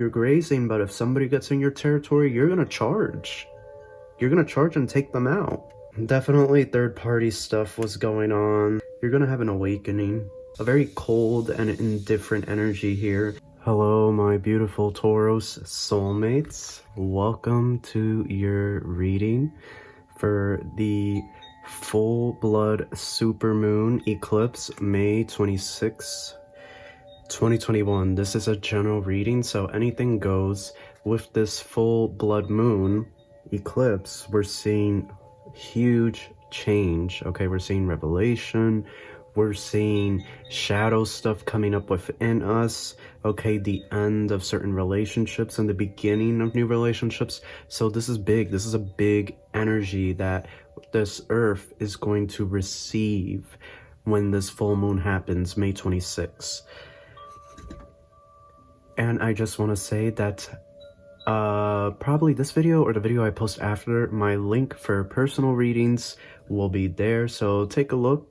You're grazing, but if somebody gets in your territory, you're gonna charge. You're gonna charge and take them out. Definitely third-party stuff was going on. You're gonna have an awakening. A very cold and indifferent energy here. Hello, my beautiful Taurus soulmates. Welcome to your reading for the full-blood supermoon eclipse, May 26, 2021. This is a general reading, so anything goes. With this full-blood moon eclipse, we're seeing huge change. Okay, we're seeing revelation, we're seeing shadow stuff coming up within us. Okay, the end of certain relationships and the beginning of new relationships. So this is big. This is a big energy that this earth is going to receive when this full moon happens, May 26. And I just want to say that probably this video or the video I post after, my link for personal readings will be there, so take a look,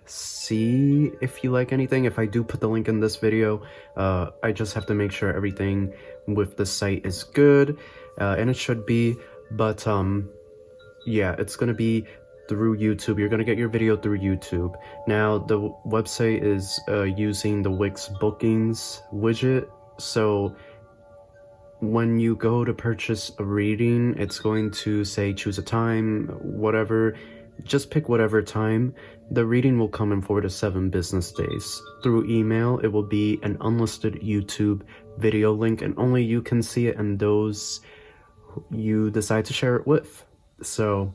see if you like anything. If I do put the link in this video, I just have to make sure everything with the site is good, and it should be, but yeah, it's gonna be through YouTube. You're gonna get your video through YouTube. Now the website is using the Wix bookings widget, so when you go to purchase a reading, it's going to say choose a time, whatever. Just pick whatever time. The reading will come in 4 to 7 business days. Through email, it will be an unlisted YouTube video link, and only you can see it and those you decide to share it with. So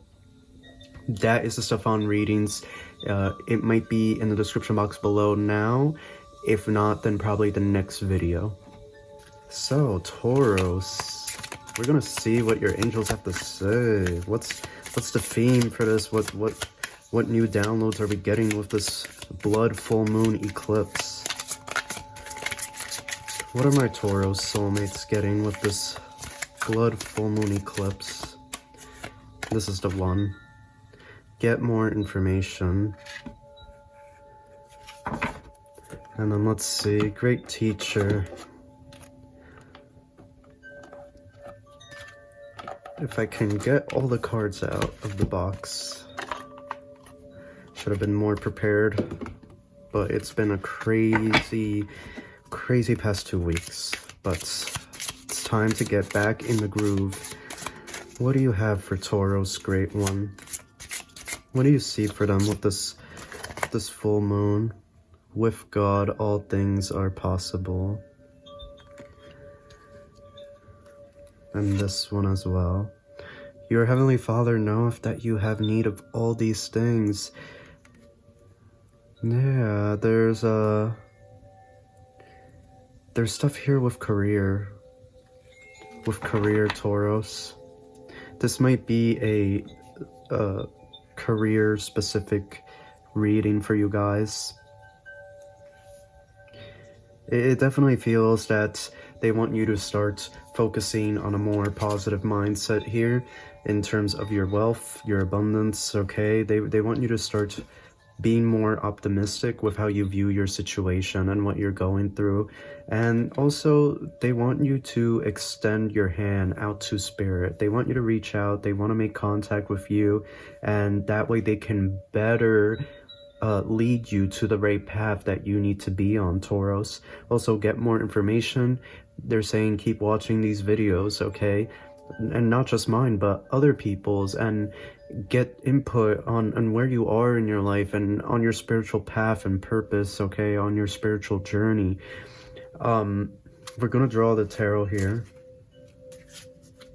that is the stuff on readings. It might be in the description box below now. If not, then probably the next video. So, Taurus, we're gonna see what your angels have to say. What's the theme for this? What new downloads are we getting with this blood full moon eclipse? What are my Taurus soulmates getting with this blood full moon eclipse? This is the one. Get more information. And then let's see, great teacher. If I can get all the cards out of the box. Should have been more prepared, but it's been a crazy past 2 weeks. But it's time to get back in the groove. What do you have for Taurus, Great One? What do you see for them with this full moon? With God, all things are possible. And this one as well. Your Heavenly Father knoweth that you have need of all these things. Yeah, there's stuff here with career. With career, Taurus. This might be a career-specific reading for you guys. It definitely feels that they want you to start focusing on a more positive mindset here in terms of your wealth, your abundance, okay? They want you to start being more optimistic with how you view your situation and what you're going through. And also, they want you to extend your hand out to spirit. They want you to reach out. They want to make contact with you. And that way they can better lead you to the right path that you need to be on, Taurus. Also, get more information. They're saying keep watching these videos, okay? And not just mine, but other people's, and get input on where you are in your life and on your spiritual path and purpose, okay? On your spiritual journey. We're gonna draw the tarot here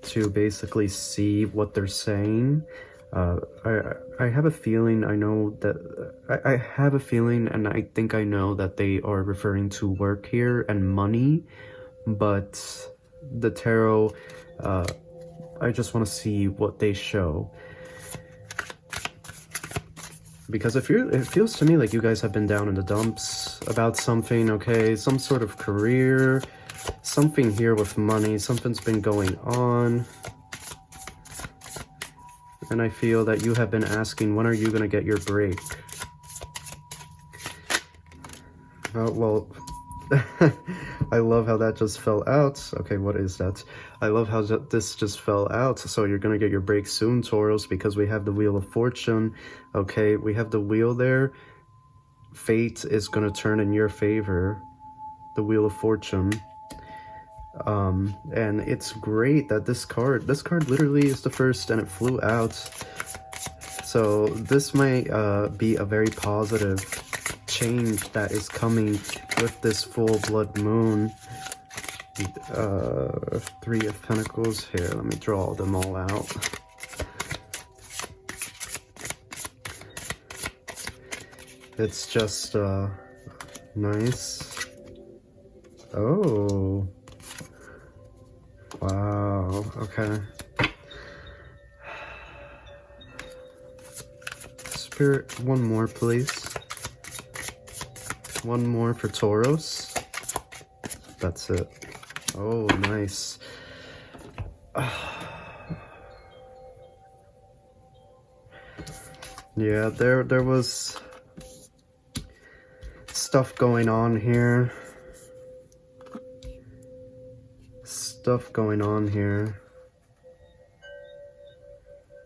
to basically see what they're saying. I have a feeling, I know that, I have a feeling and I think I know that they are referring to work here and money, but the tarot, I just want to see what they show. Because it feels to me like you guys have been down in the dumps about something, okay? Some sort of career, something here with money, something's been going on. And I feel that you have been asking, when are you going to get your break? Well, I love how that just fell out. Okay, what is that? I love how this just fell out. So you're gonna get your break soon, Taurus, because we have the Wheel of Fortune. Okay, we have the wheel there. Fate is gonna turn in your favor. The Wheel of Fortune. And it's great that this card literally is the first and it flew out. So this might be a very positive change that is coming with this full blood moon. Three of Pentacles. Here, let me draw them all out. It's just nice. Oh, wow. Okay. Spirit, one more, please. One more for Taurus. That's it. Oh, nice. Yeah, there was stuff going on here.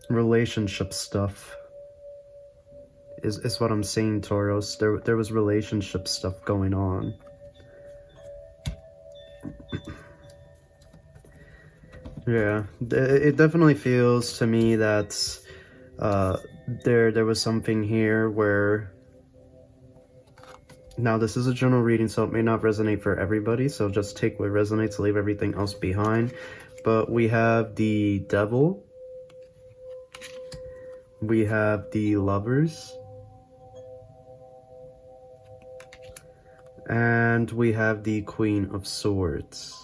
Relationship stuff is what I'm saying, Taurus. There was relationship stuff going on. Yeah, it definitely feels to me that there was something here where, now this is a general reading, so it may not resonate for everybody, so just take what resonates, leave everything else behind. But we have the Devil, we have the Lovers, and we have the Queen of Swords.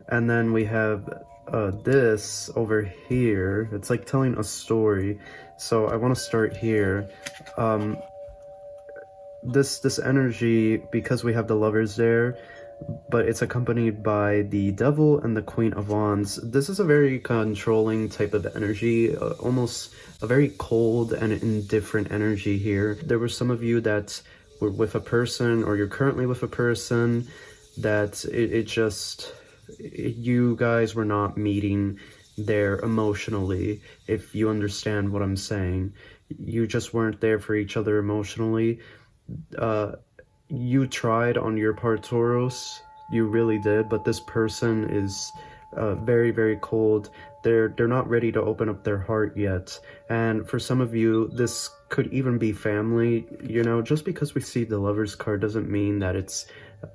And then we have this over here. It's like telling a story. So I want to start here. This energy, because we have the Lovers there, but it's accompanied by the Devil and the Queen of Wands. This is a very controlling type of energy, almost a very cold and indifferent energy here. There were some of you that were with a person, or you're currently with a person, that it just, you guys were not meeting there emotionally, if you understand what I'm saying. You just weren't there for each other emotionally. You tried on your part, Taurus, you really did, but this person is very, very cold. They're not ready to open up their heart yet. And for some of you, this could even be family. You know, just because we see the Lovers card doesn't mean that it's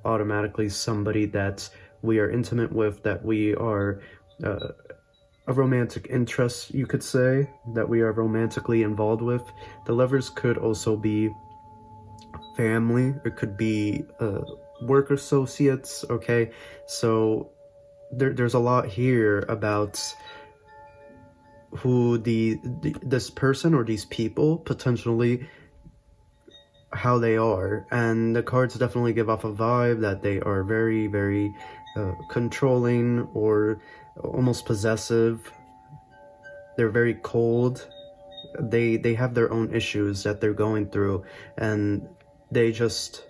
automatically somebody that we are intimate with, that we are a romantic interest, you could say, that we are romantically involved with. The Lovers could also be family, it could be work associates, okay? So there's a lot here about who this person or these people potentially, how they are. And the cards definitely give off a vibe that they are very, very controlling or almost possessive. They're very cold. They have their own issues that they're going through, and they just,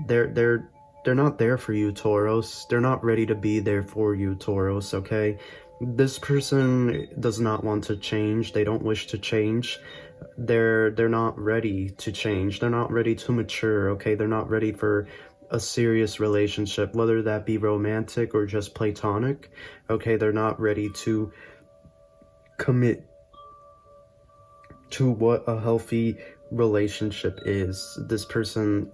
they're not there for you, Taurus. They're not ready to be there for you, Taurus, okay? This person does not want to change. They don't wish to change. They're not ready to change. They're not ready to mature, okay? They're not ready for a serious relationship, whether that be romantic or just platonic, okay? They're not ready to commit to what a healthy relationship is. This person,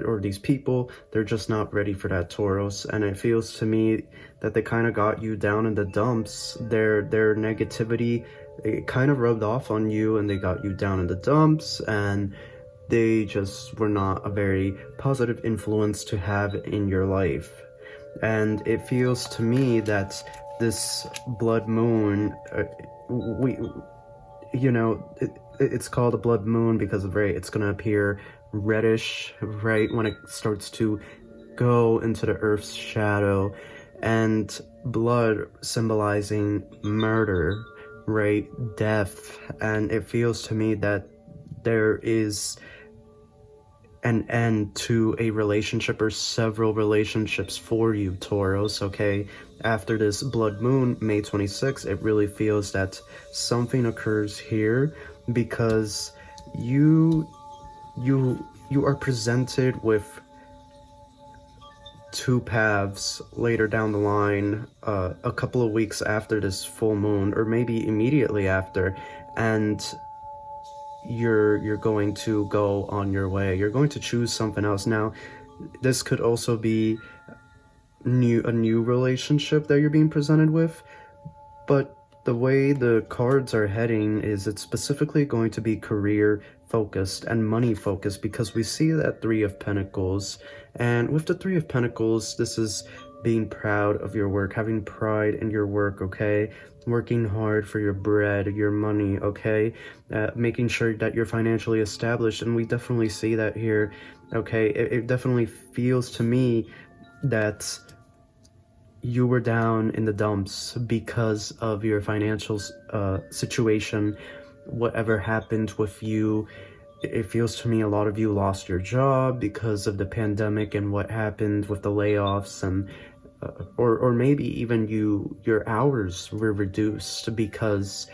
or these people, they're just not ready for that, Taurus. And it feels to me that they kind of got you down in the dumps. Their negativity, it kind of rubbed off on you, and they got you down in the dumps, and they just were not a very positive influence to have in your life. And it feels to me that this blood moon, you know, it's called a blood moon because of, right, it's going to appear reddish, right, when it starts to go into the earth's shadow, and blood symbolizing murder, right, death. And it feels to me that there is an end to a relationship or several relationships for you, Taurus, okay? After this blood moon, May 26th, it really feels that something occurs here because you are presented with two paths later down the line, a couple of weeks after this full moon, or maybe immediately after, and you're going to go on your way. You're going to choose something else. Now, this could also be a new relationship that you're being presented with, but the way the cards are heading is it's specifically going to be career focused and money focused, because we see that Three of Pentacles, and with the Three of Pentacles, this is being proud of your work, having pride in your work, okay? Working hard for your bread, your money, okay? Making sure that you're financially established, and we definitely see that here, okay? It definitely feels to me that you were down in the dumps because of your financial situation. Whatever happened with you, it feels to me a lot of you lost your job because of the pandemic and what happened with the layoffs, and or maybe even your hours were reduced because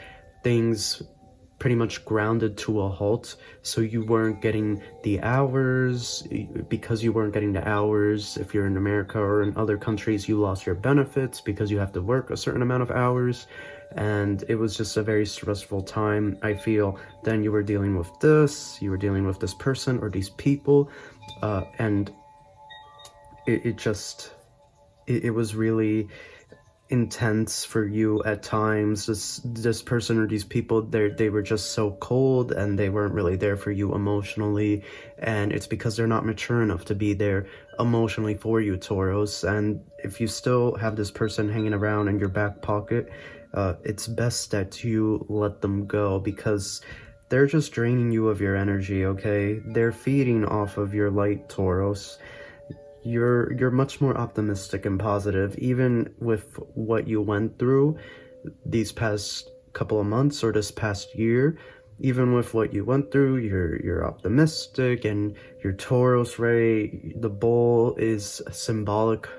things pretty much grounded to a halt, so you weren't getting the hours. Because you weren't getting the hours, if you're in America or in other countries, you lost your benefits because you have to work a certain amount of hours, and it was just a very stressful time, I feel. Then you were dealing with this, you were dealing with this person or these people, and it was really intense for you at times. This person or these people, they were just so cold, and they weren't really there for you emotionally, and it's because they're not mature enough to be there emotionally for you, Taurus. And if you still have this person hanging around in your back pocket, it's best that you let them go, because they're just draining you of your energy, okay? They're feeding off of your light, Taurus. You're much more optimistic and positive, even with what you went through these past couple of months or this past year. Even with what you went through, you're optimistic, and your Taurus, right? The bull is symbolic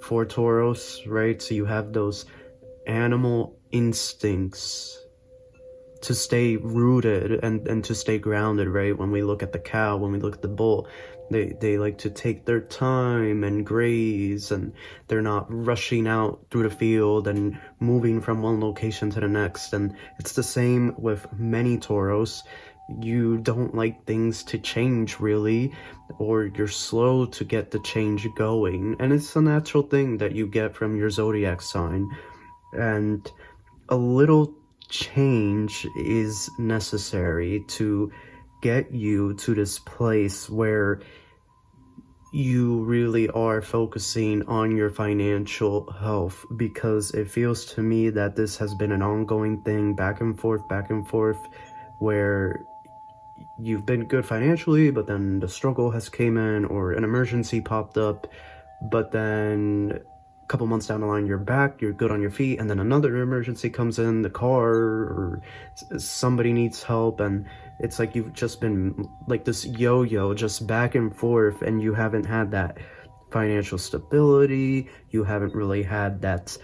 for Taurus, right? So you have those animal instincts to stay rooted and to stay grounded, right? When we look at the cow, when we look at the bull, they like to take their time and graze, and they're not rushing out through the field and moving from one location to the next. And it's the same with many Tauros. You don't like things to change, really, or you're slow to get the change going, and it's a natural thing that you get from your zodiac sign. And a little change is necessary to get you to this place where you really are focusing on your financial health, because it feels to me that this has been an ongoing thing, back and forth, where you've been good financially, but then the struggle has came in, or an emergency popped up, but then a couple months down the line, you're back, you're good on your feet, and then another emergency comes in, the car, or somebody needs help, and it's like you've just been like this yo-yo, just back and forth, and you haven't had that financial stability. You haven't really had that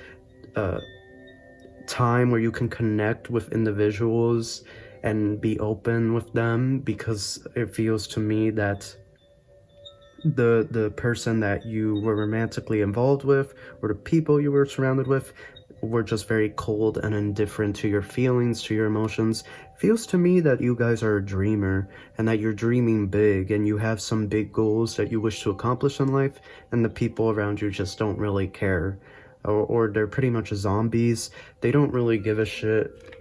time where you can connect with individuals and be open with them, because it feels to me that the person that you were romantically involved with, or the people you were surrounded with, were just very cold and indifferent to your feelings, to your emotions. It feels to me that you guys are a dreamer, and that you're dreaming big, and you have some big goals that you wish to accomplish in life, and the people around you just don't really care, or they're pretty much zombies. They don't really give a shit.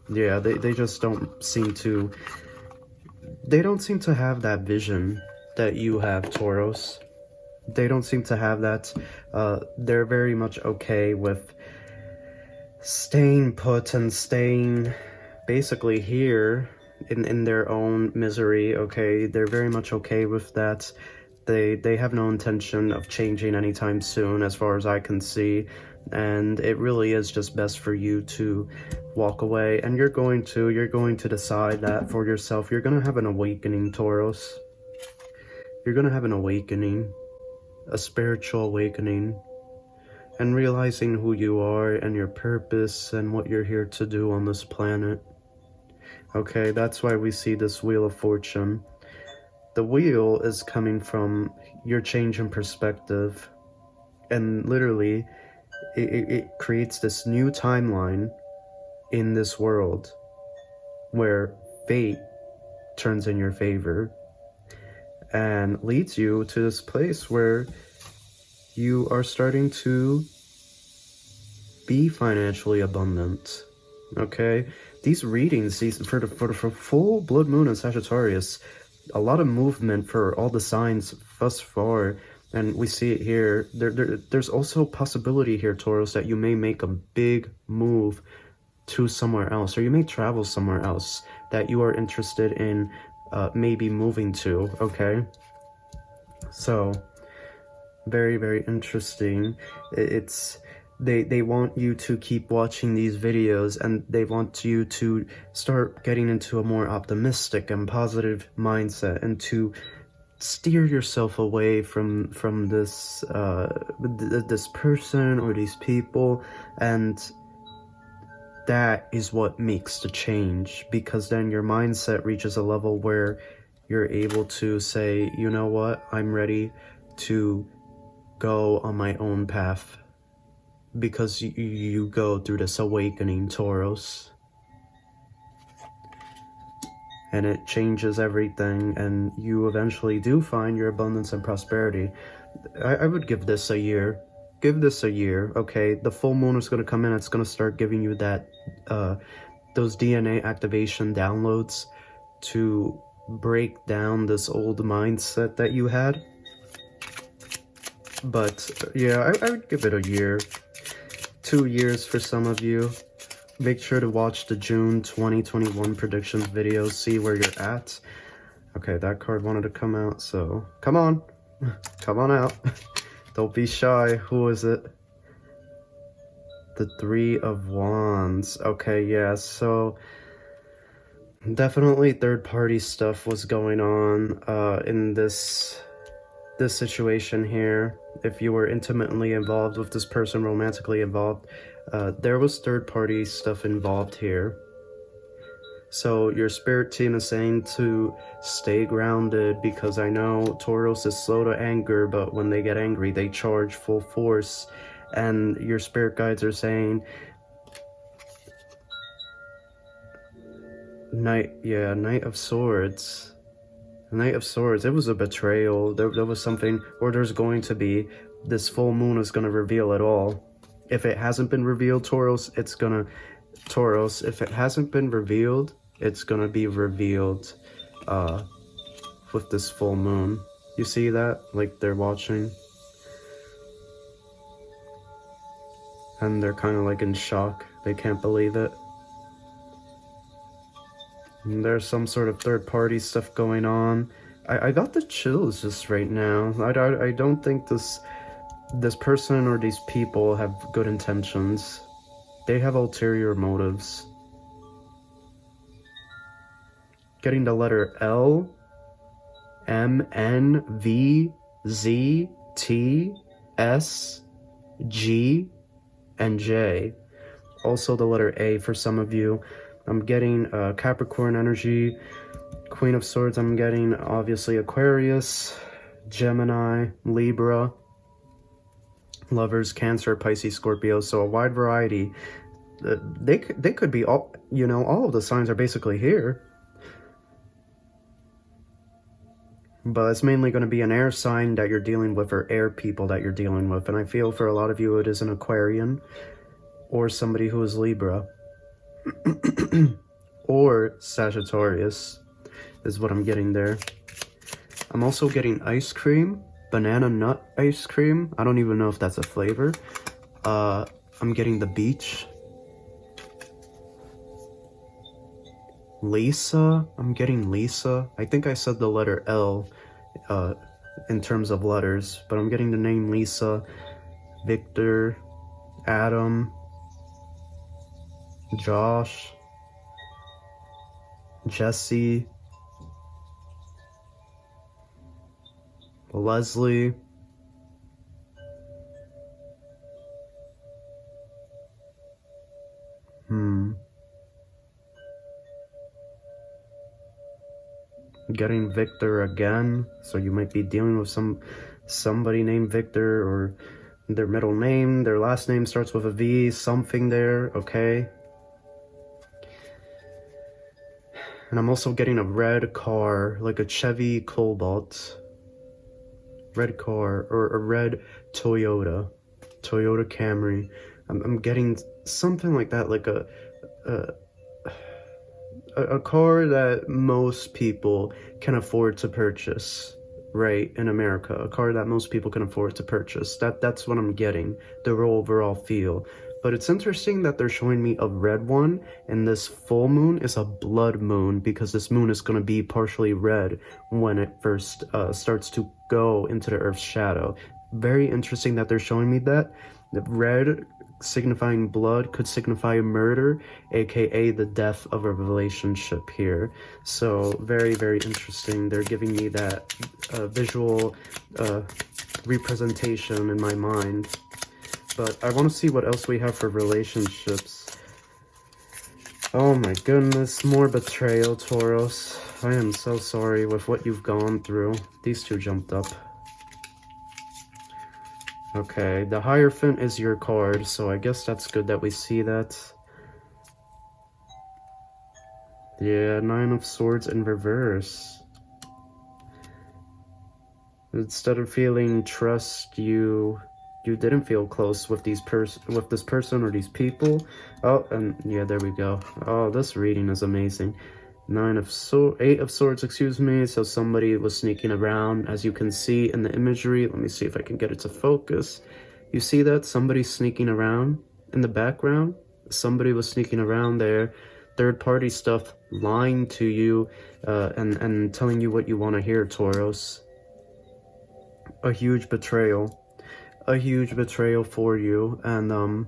Yeah, they just don't seem to, they don't seem to have that vision that you have, Tauros. They don't seem to have that. They're very much okay with staying put and staying basically here in their own misery, okay? They're very much okay with that. They have no intention of changing anytime soon, as far as I can see, and it really is just best for you to walk away, and you're going to decide that for yourself. You're going to have an awakening, Taurus. You're going to have an awakening, a spiritual awakening, and realizing who you are and your purpose and what you're here to do on this planet. Okay, that's why we see this Wheel of Fortune. The wheel is coming from your change in perspective, and literally it creates this new timeline in this world where fate turns in your favor and leads you to this place where you are starting to be financially abundant. Okay, these readings, for full blood moon and Sagittarius, a lot of movement for all the signs thus far, and we see it here. There's also possibility here, Taurus, that you may make a big move to somewhere else, or you may travel somewhere else that you are interested in maybe moving to. Okay, so very, very interesting. They want you to keep watching these videos, and they want you to start getting into a more optimistic and positive mindset, and to steer yourself away from this this person or these people. And that is what makes the change, because then your mindset reaches a level where you're able to say, you know what, I'm ready to go on my own path, because you go through this awakening, Taurus, and it changes everything, and you eventually do find your abundance and prosperity. I would give this a year. Give this a year, okay? The full moon is going to come in. It's going to start giving you that those DNA activation downloads to break down this old mindset that you had. But yeah, I would give it a year. 2 years for some of you. Make sure to watch the June 2021 predictions video, see where you're at. Okay, that card wanted to come out, so come on. Come on out. Don't be shy. Who is it? The Three of Wands. Okay, yeah, so definitely third-party stuff was going on in this situation here. If you were intimately involved with this person, romantically involved, there was third-party stuff involved here. So your spirit team is saying to stay grounded, because I know Taurus is slow to anger, but when they get angry, they charge full force. And your spirit guides are saying, Knight of Swords. Knight of Swords, it was a betrayal. There was something, or there's going to be. This full moon is going to reveal it all. If it hasn't been revealed, Taurus, if it hasn't been revealed, it's going to be revealed with this full moon. You see that? Like, they're watching. And they're kind of like in shock. They can't believe it. And there's some sort of third-party stuff going on. I got the chills just right now. I don't think this person or these people have good intentions. They have ulterior motives. Getting the letter L, M, N, V, Z, T, S, G, and J. Also the letter A for some of you. I'm getting Capricorn energy, Queen of Swords. I'm getting obviously Aquarius, Gemini, Libra, Lovers, Cancer, Pisces, Scorpio. So a wide variety. They could be all, you know, all of the signs are basically here. But it's mainly going to be an air sign that you're dealing with, or air people that you're dealing with. And I feel for a lot of you it is an Aquarian, or somebody who is Libra. Or Sagittarius is what I'm getting there. I'm also getting ice cream, banana nut ice cream. I don't even know if that's a flavor. I'm getting the beach. Lisa, I'm getting Lisa. I think I said the letter L in terms of letters, but I'm getting the name Lisa, Victor, Adam, Josh, Jesse, Leslie, getting Victor again, so you might be dealing with somebody named Victor, or their middle name, their last name starts with a V, something there, okay? And I'm also getting a red car, like a Chevy Cobalt. Red car, or a red Toyota Camry. I'm getting something like that, like a car that most people can afford to purchase, right, in America. A car that most people can afford to purchase. That's what I'm getting, the overall feel. But it's interesting that they're showing me a red one, and this full moon is a blood moon, because this moon is going to be partially red when it first starts to go into the Earth's shadow. Very interesting that they're showing me that. The red signifying blood could signify murder, aka the death of a relationship here. So very, very interesting. They're giving me that visual representation in my mind. But I want to see what else we have for relationships. Oh my goodness, more betrayal, Taurus. I am so sorry with what you've gone through. These two jumped up. Okay, the Hierophant is your card, so I guess that's good that we see that. Yeah, 9 of Swords in reverse. Instead of feeling trust, you didn't feel close with this person or these people. Oh, and yeah, there we go. Oh, this reading is amazing. 8 of Swords, excuse me. So somebody was sneaking around, as you can see in the imagery. Let me see if I can get it to focus. You see that? Somebody's sneaking around in the background. Somebody was sneaking around there. Third-party stuff, lying to you and telling you what you want to hear, Taurus. A huge betrayal. A huge betrayal for you. And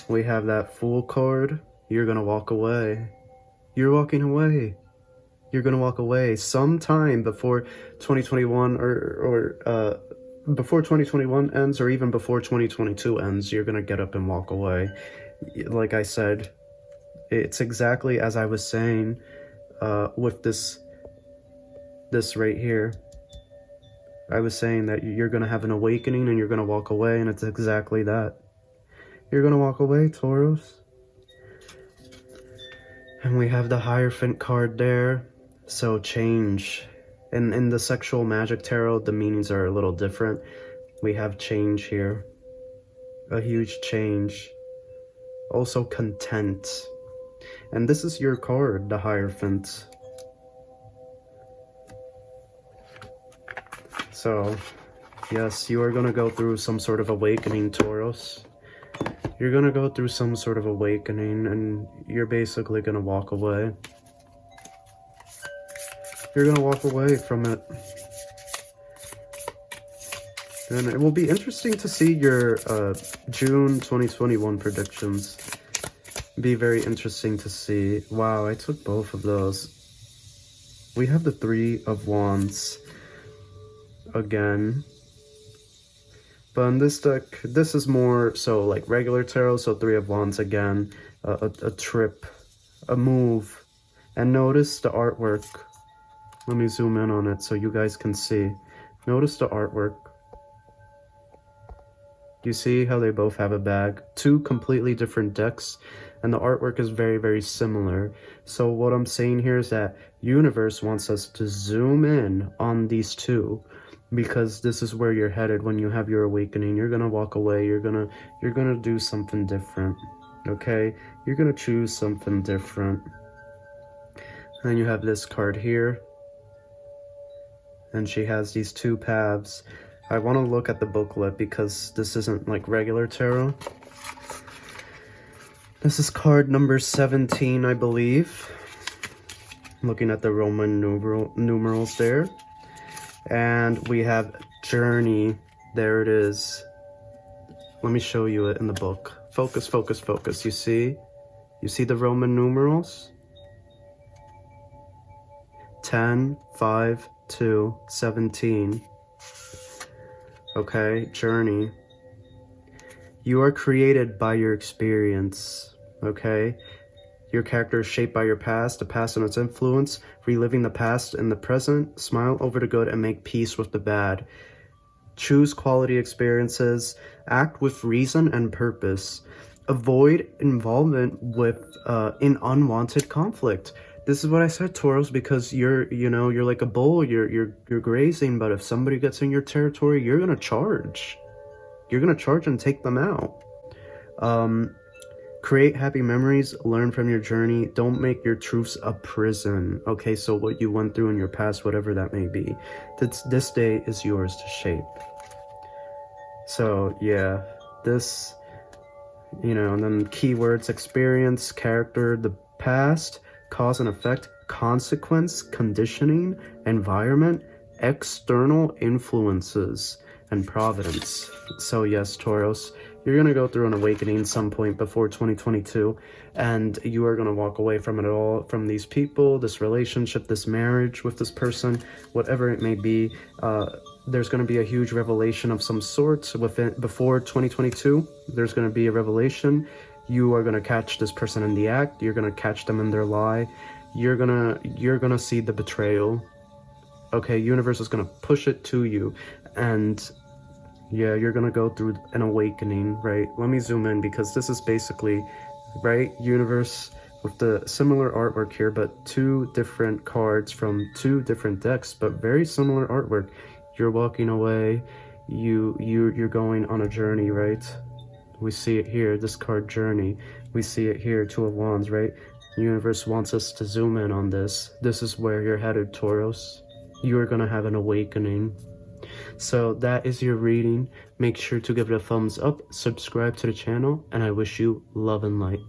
we have that Fool card. You're gonna walk away. You're walking away. You're gonna walk away sometime before 2021 or before 2021 ends, or even before 2022 ends. You're gonna get up and walk away. Like I said, it's exactly as I was saying with this right here. I was saying that you're gonna have an awakening and you're gonna walk away, and it's exactly that. You're gonna walk away, Taurus. And we have the Hierophant card there, so change. And in the Sexual Magic Tarot, the meanings are a little different. We have change here. A huge change. Also content. And this is your card, the Hierophant. So, yes, you are going to go through some sort of awakening, Taurus. You're going to go through some sort of awakening, and you're basically going to walk away. You're going to walk away from it. And it will be interesting to see your June 2021 predictions. Be very interesting to see. Wow, I took both of those. We have the 3 of Wands again. But in this deck, this is more so like regular tarot, so 3 of Wands again, a trip, a move. And notice the artwork. Let me zoom in on it so you guys can see. Notice the artwork. You see how they both have a bag? 2 completely different decks, and the artwork is very, very similar. So what I'm saying here is that universe wants us to zoom in on these 2. Because this is where you're headed when you have your awakening. You're gonna walk away. You're gonna do something different. Okay? You're gonna choose something different. And then you have this card here. And she has these 2 paths. I want to look at the booklet because this isn't like regular tarot. This is card number 17, I believe. Looking at the Roman numerals there. And we have Journey. There it is. Let me show you it in the book. Focus, focus, focus. You see the Roman numerals? 10, 5, 2, 17. Okay, journey. You are created by your experience, okay? Your character is shaped by your past, the past and its influence. Reliving the past in the present, smile over the good and make peace with the bad. Choose quality experiences, act with reason and purpose. Avoid involvement with in unwanted conflict. This is what I said, Taurus, because you're like a bull, you're grazing, but if somebody gets in your territory, you're gonna charge. You're gonna charge and take them out. Create happy memories, learn from your journey. Don't make your truths a prison. Okay, so what you went through in your past, whatever that may be, this day is yours to shape. So yeah, this, and then keywords: experience, character, the past, cause and effect, consequence, conditioning, environment, external influences, and providence. So yes, Taurus, you're going to go through an awakening some point before 2022, and you are going to walk away from it all, from these people, this relationship, this marriage with this person, whatever it may be. There's going to be a huge revelation of some sort before 2022. There's going to be a revelation. You are going to catch this person in the act. You're going to catch them in their lie. You're going to see the betrayal. Okay, universe is going to push it to you, and yeah, you're gonna go through an awakening, right? Let me zoom in, because this is basically, right, universe with the similar artwork here, but two different cards from two different decks, but very similar artwork. You're walking away, you're going on a journey, right? We see it here, this card, journey. We see it here, Two of Wands, right? Universe wants us to zoom in on this. This is where you're headed, Taurus. You are gonna have an awakening. So that is your reading. Make sure to give it a thumbs up, subscribe to the channel, and I wish you love and light.